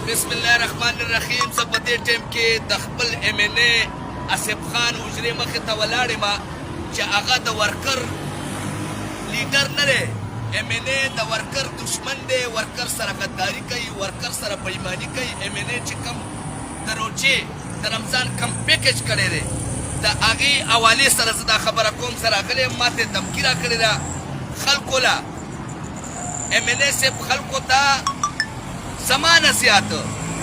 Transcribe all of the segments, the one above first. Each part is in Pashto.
بسم الله الرحمن الرحیم. زه په دې ټیم کې د خپل ایم این ای اسف خان حجرې مخې ته ولاړ یم چې هغه د ورکر لیډر نه دی. ایم این ای د ورکر دشمن دی، ورکر سره غداري کوي، ورکر سره بېایماني کوي. ایم این ای چې کوم د روجې د رمضان کم پیکج کړی دی د هغې حوالې سره زه دا خبره کوم. زه راغلی یم، ما ته دمکي راکړې ده خلکو له. ایم این ای صاحب خلکو ته زما نصیحت،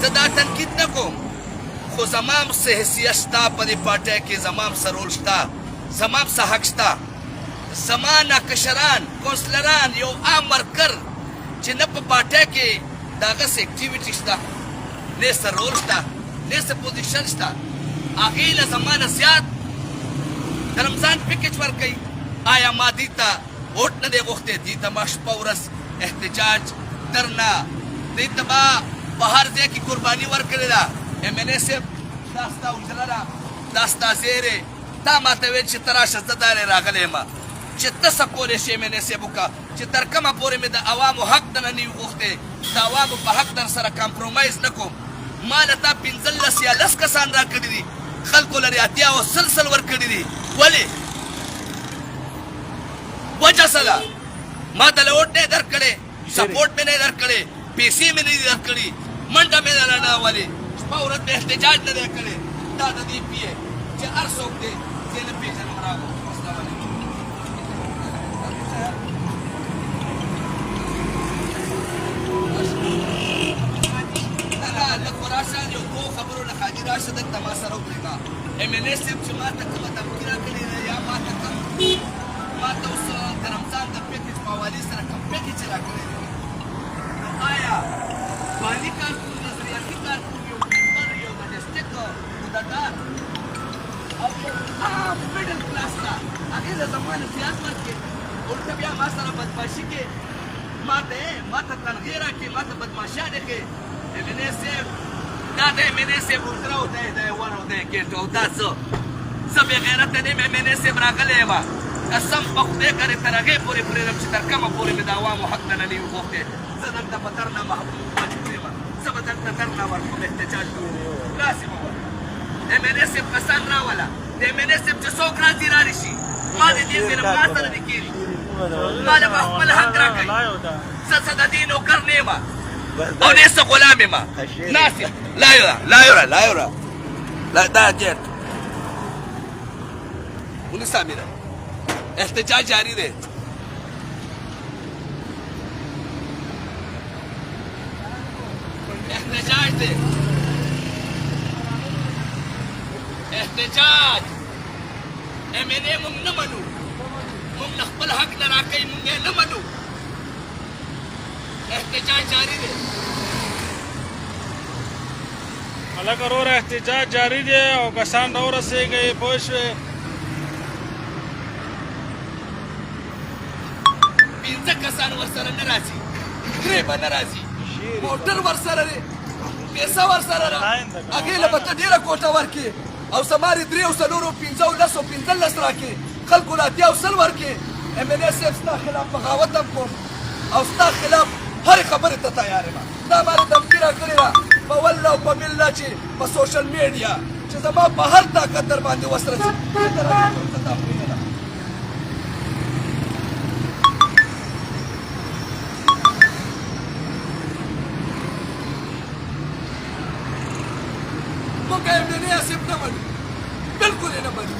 زه دا تنقید نه کوم، خو زما هم څه حیثیت شته په دې پارټۍ کې، زما هم څه رول شته، زما هم څه حق شته. زما نه کشران کونسلران یو عام ورکر چې نه په پارټۍ کې د هغه څه اکټیویټي شته، نه څه رول شته، نه څه پوزیشن شته، هغې له زما نصیحت د رمضان پیکج ورکوي. آیا ما دې ته ووټ نه دی غوښتی؟ دې ته ما شپه ورځ احتجاج درنه دې ته ما په هر ځای کې قرباني ورکړې ده. ایم این ای صاحب دا ستا حجره ده، دا ستا ځای دی. تا ما ته ویل چې ته راشه، زه دارې راغلی یم چې ته څه کولی شې ایم این ای صاحب وکړه چې تر کومه پورې مې د عوامو حق دنه نه وي غوښتی، د عوامو په حق در سره کمپرومایز نه کوم. ما له تا 15 یا 10 کسان راکړي دي، خلکو لرې 80 او 100 ورکړي دي. ولې؟ وجه څه ده؟ ما ته له ووټ نه یې درکړی، سپورټ مې نه یې درکړی، پیسې مې نه دي درکړي، منډه مې نه نه ولې شپه ورځ مې احتجاج نه دی کړی. دا د دې پی ای چې هر څوک دی زه یې نه پېژنم. راغلو السلام علیکم. لږ خو راشه، یو دوو خبرو نه حاجي راشه دلته ما سره وپرېږده. ایم این ای صاحب چې ما ته کومه دمکي راکړې ده یا ما ته کوم ما ته اوس د رمضان د پیکج په حوالې سره کوم پیکج راکړی دی، نو آیا مالي کارکون، نظریاتي کارکون، یو ممبر، یو د ډسټرکټ عهدهدار او یو عام میډل کلاس ته هغې له زما نصیحت ورکړې، الټه بیا ما سره بدماشي کې، ما ته تنغې راکړې، ما ته بدماشیانې کې. ایم این ای صاحب دا د ایم این ای صاحب حجره او دی ور او دی ګیټ او دا څه زه بې غیرته نه یم. ایم این ای صاحب راغلی یم، قسم په خدای کرې تر هغې پورې پرېږدم چې تر کومه پورې مې د عوامو حق نه نه وي غوښتی. زه دلته په درنه مجبور یم، زه به دلته درنه ورکوم، احتجاج کوم، خلاص یم ور. ایم این ای صاحب کسان راوله، د ایم این ای صاحب چې څوک راځي رالې شي، ما د دې ظلم ما سره نه کېږي، ما له به خپل حق راکوي. زه څه د دې نوکر نه یم او نه څه غلام یم. ناست یم. لا یوره دا ګیټ ونیسه میره، احتجاج جاری دی. احتجاج دی، احتجاج. ایم این ای مونږ نه منو، مونږ نه خپل حق نه راکوي، مونږ یې نه منو. احتجاج جاری دی. هلکه وروره احتجاج جاری دی او کسان راورسېږئ، پوه شوې. 15 کسان ورسره نه راځي، 3 به نه راځي، موټر ورسره دی، پیسه ورسره ده، هغې له به ته ډېره کوټه ورکړې او سمارې 3 او 4 15 او 10 او 15 راکړې، خلکو له 80 او 100 ورکړې. ایم این ای صاحب ستا خلاف بغاوت هم کوم او ستا خلاف هرې خبرې ته تیار یم. دا ما ته دمکي راکړې ده په والله او په بالله چې په سوشل میډیا چې زما په هر طاقت در باندې وس رسي، ته راځې ته تا پرېږده. موږ ایم این ای صاحب نه منو، بلکل یې نه منو،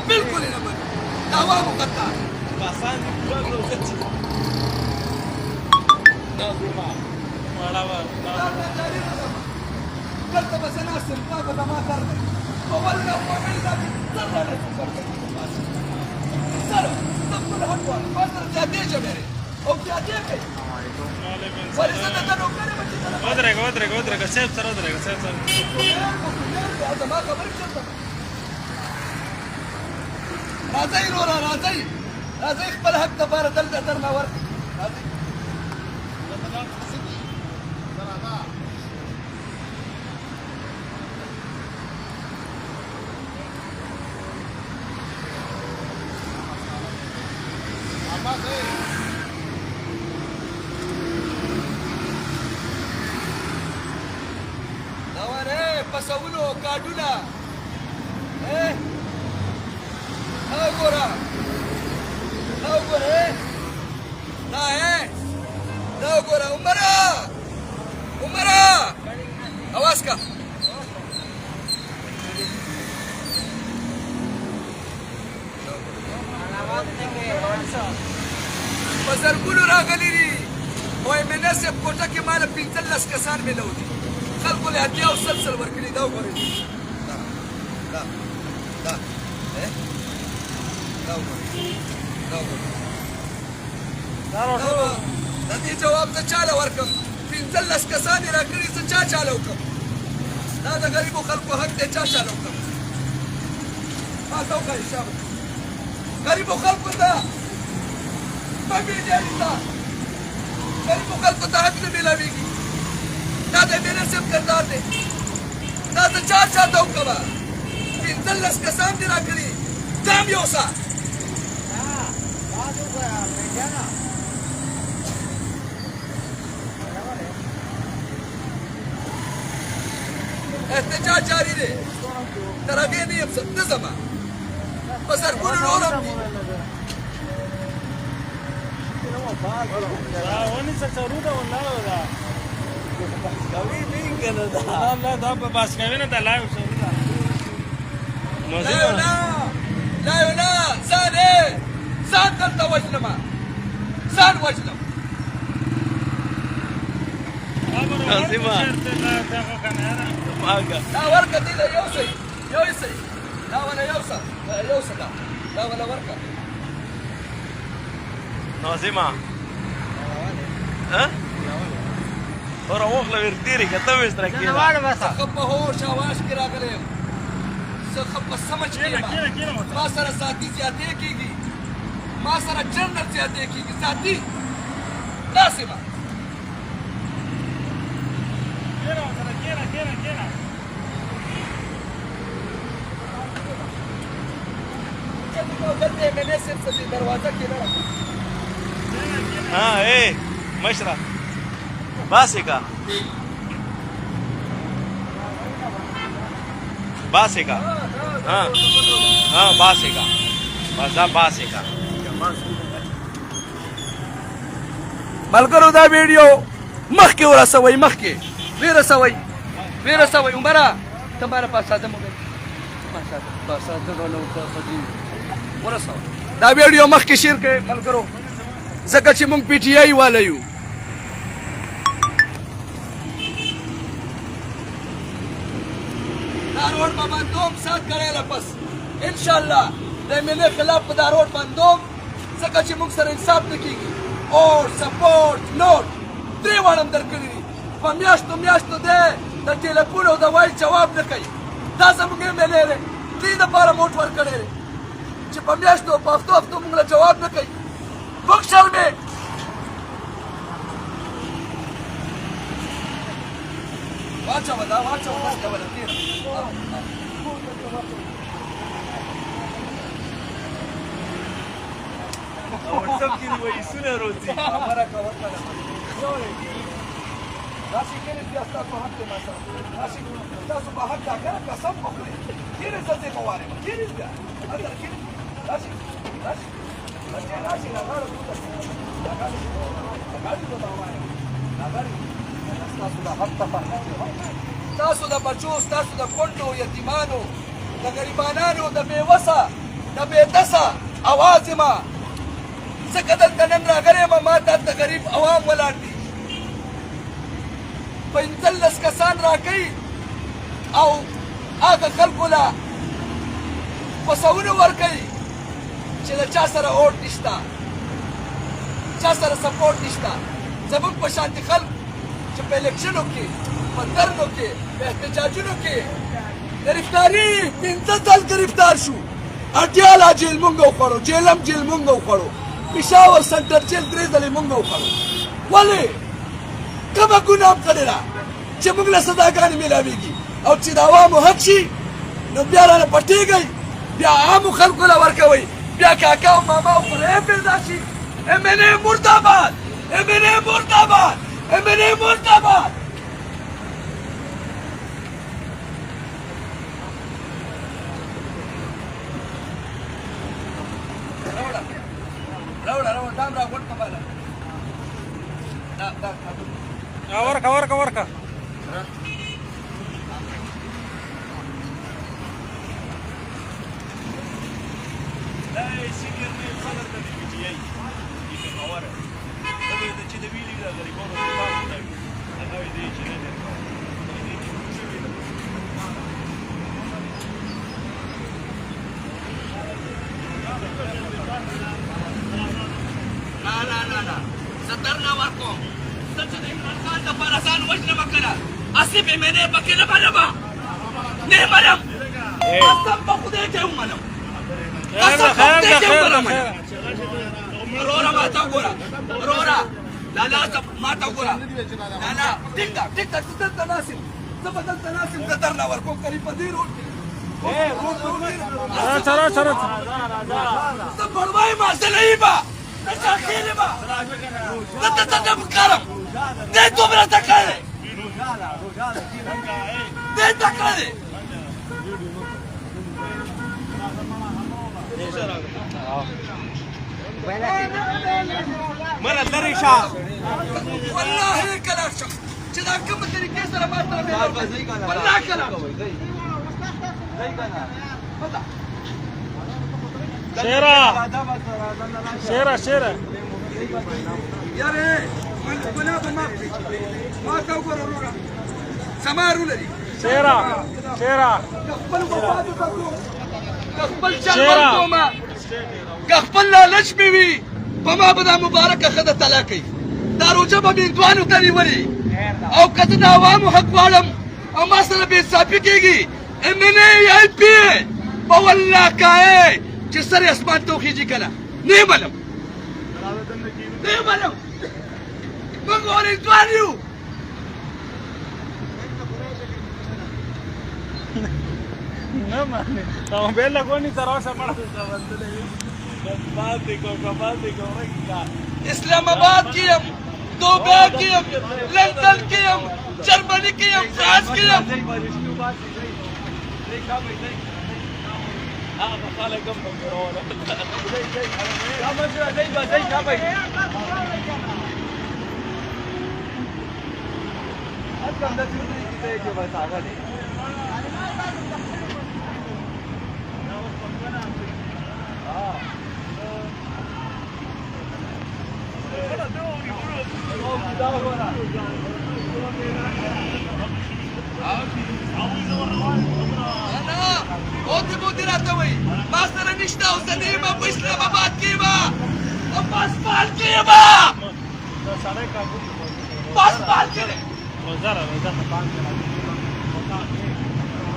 بلکل یې نه منو. د عوامو غدار دلته به زه ناست یم، دا به زما کار دی. په والله او په بالله زه رانه شم ورکوي سره زه خپل حق غواړم. ما سره زیاتې ژبې او زیاتې کوي، ولې زه د ده نوکر یم چې ودرېږه صاحب سره ودرېږه صاحب سره. زما خبرې چېرته راځئ وروره، راځئ خپل حق دپاره دلته درنه ورکړئ. راځئ پسونو کارډونه دا وګوره دا وګوره عمره اواز کا په زرګونو راغلي دي وایي مناسب کوټه کې ماله 15 کسان میلو دي خلکو له هدیه او سلسل ورکړي دا وګورئ د دې جواب زه چاله ورکړم 15 کسان یې راکړي زه چاله وکړم دا د غریبو خلکو حق دی چاله وکړم ما ته وښایي شابه غریبو خلکو ته مه بېجاري ته غریبو خلکو ته حق نه میلاوېږي دا د مناسب کردار دی دا زه چاته وکړمه 15 کسان دې راکړي ته هم یوسه احتجاج جاری دی تر هغې نه ځمه په زرګونو نور هم دي ونیسه چروده ولاړه ده دا په باس کوي نه دا لایو چروده لا یولا ځان دلته وژنمه ځان وژنم دا ورکه دې له یوسئ دا ونه یوسه دا ونه ورکه ناظمه ها ورا وخله ورتيري كتب استركينا څه په هوش اواز کې راغلی یم څه په سمجھ کې یم ما سره ذاتي زیاتې کېږي ما سره جنرال زیاتې کېږي ذاتي داسې به دلته MNA صرف په دروازه کې نه ها ايه مشرف باسكا ها باسكا باسكا ملګرو دا ویډیو مخکې ورسوئ ورسوئ عمره ته ماره پاساده مو ورسوه دا ویډیو مخکې شیر کړئ ملګرو ځکه چې موږ PTI والا یو دا روډ به بندوم سات کړی پس انشاءالله د MNA خلاف په دا روډ بندوم ځکه چې موږ سره انصاف نه کېږي اور سپورټ نوټ درې واړه هم درکړي دي په میاشتو دی د ټلیفون او د وایس جواب نه کوي دا زموږ MNA دی دې دپاره موټ ورکړی دی چې په میاشتو په هفتو موږ له جواب نه کوي موږ شرمې واچوه دا واچوه بس کوله تېره واتساپ کې وایسونه روزي خبره کوه راشي کېنې بیا ستاسو حق دی ما سره راشي ستاسو په حق دا کنه قسم وخورئ کېنې زه دې په وارم کېنې بیا هلته کېنې راشي نغاړه ستاسو د حق ته ستاسو د بچو ستاسو د کونډو یتیمانو د غریبانانو د بېوسه د بېدسه اواز یمه ځکه دلته نن راغلی یم ما ته د غریب عوام ولاړ دي 15 کسان راکوي او هغه خلکو له پسونه ورکوي چې د چا سره اوټ نشته چا سره سپورټ نشته زموږ په شانتي خلک چې په الیکشنو کې په درنو کې په احتجاجونو کې گرفتاري 15 ځل گرفتار شو اټیالا جیل مونږ وخوړو جیلم جیل مونږ وخوړو پېښور سنټر جیل 3 ځلې مونږ وخوړو ولې کومه ګناه هم کړې ده چې موږ له سزاګانې میلاوېږي او چې د عوامو حق شي نو بیا رانه پټېږئ بیا عامو خلکو له ورکوئ بیا کاکا او ماما او خدای پیدا شي MNA مرداباد MNA مرداباد MNA مرداباد لا سينيور مې خبر ته دي چې یې دې خبره دا چې د ویلي دا غریبانو ته پام نه هغه دې چې نه ده نه ستر نه ورکوم زه چې د عمران خان دپاره ځان وژنم که نه هسې به مې نه پکې نه منم نه منم قسم په خدای کې ومنم قسم په خدای کې ومنم وروره ما ته وګوره وروره لالا ما ته وګوره لالا ټیک ده زه دلته ناست یم زه به دلته ناست یم زه درنه ورکوم قریب په دې روډ چرا زه بړوی ما زه نه یمه زه شاخیل یمه زه دلته نه کارم دی دومره تکړه دی دی تکړه دی مره لرې شه والله کله شم چې دا کومه طریقې سره ما سره مې والله کله شیره یاره ګناه به معاف کړي ما ته وګوره وروره سمار ولري شیره که خپل وفات وکړو که خپل چل ورکومه که خپل لالچ مې وي په ما به دا مبارکه ښځه طلاق کوي دا روژه به مې هندوانو ته نیولې او که زه د عوامو حق غواړم او ما سره بې انصافي کېږي MNA LP په والله کایې چې سر یې اسمان ته وخیږي که نه نه منم موږ هندوان یو نه مانه ته به لګونی تر اوسه مړ اسلام آباد کې یم دوبۍ کې یم لندن کې یم جرمني کې یم فرانس کې یم اوس به دې راته وایي ما سره نشته او زه نه یم په اسلام آباد کې یم او په اسپال کې یم په اسپال کې دی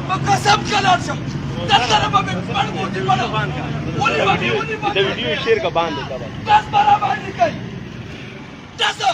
په قسم که لاړ شم دلته به مې پړ موټي پړم ونیوه د ویډیو شیر کا باندې دس به راباندې کوي دسو